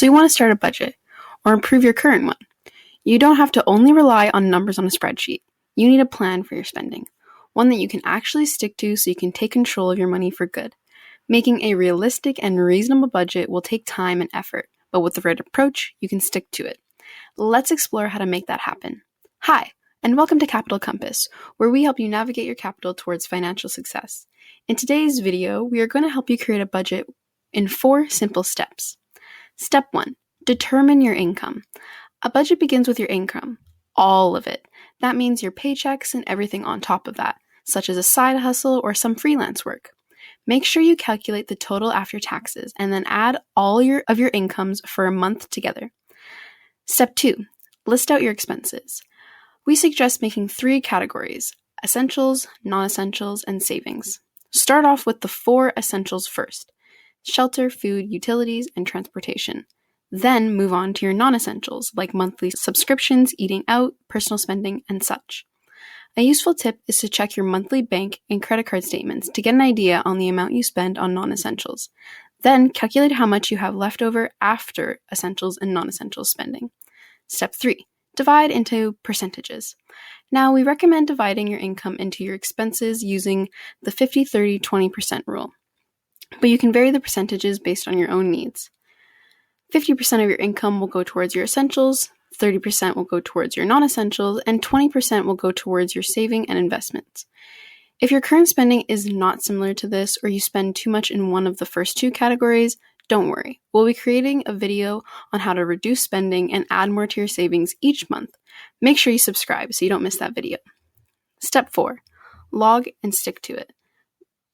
So you want to start a budget or improve your current one. You don't have to only rely on numbers on a spreadsheet. You need a plan for your spending, one that you can actually stick to so you can take control of your money for good. Making a realistic and reasonable budget will take time and effort, but with the right approach, you can stick to it. Let's explore how to make that happen. Hi, and welcome to Capital Compass, where we help you navigate your capital towards financial success. In today's video, we are going to help you create a budget in 4 simple steps. Step 1. Determine your income. A budget begins with your income, all of it. That means your paychecks and everything on top of that, such as a side hustle or some freelance work. Make sure you calculate the total after taxes and then add all of your incomes for a month together. Step 2. List out your expenses. We suggest making 3 categories: essentials, non-essentials, and savings. Start off with the 4 essentials first: shelter, food, utilities, and transportation. Then move on to your non-essentials like monthly subscriptions, eating out, personal spending, and such. A useful tip is to check your monthly bank and credit card statements to get an idea on the amount you spend on non-essentials. Then calculate how much you have left over after essentials and non-essentials spending. Step 3. Divide into percentages. Now, we recommend dividing your income into your expenses using the 50-30-20% rule, but you can vary the percentages based on your own needs. 50% of your income will go towards your essentials, 30% will go towards your non-essentials, and 20% will go towards your saving and investments. If your current spending is not similar to this, or you spend too much in one of the first 2 categories, don't worry. We'll be creating a video on how to reduce spending and add more to your savings each month. Make sure you subscribe so you don't miss that video. Step 4. Log and stick to it.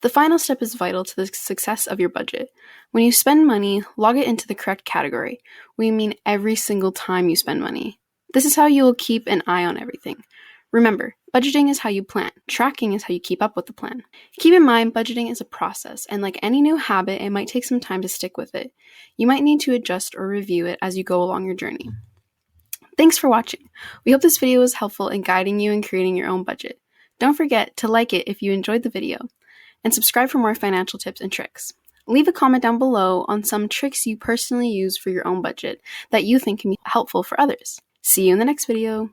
The final step is vital to the success of your budget. When you spend money, log it into the correct category. We mean every single time you spend money. This is how you will keep an eye on everything. Remember, budgeting is how you plan. Tracking is how you keep up with the plan. Keep in mind, budgeting is a process, and like any new habit, it might take some time to stick with it. You might need to adjust or review it as you go along your journey. Thanks for watching. We hope this video was helpful in guiding you in creating your own budget. Don't forget to like it if you enjoyed the video, and subscribe for more financial tips and tricks. Leave a comment down below on some tricks you personally use for your own budget that you think can be helpful for others. See you in the next video.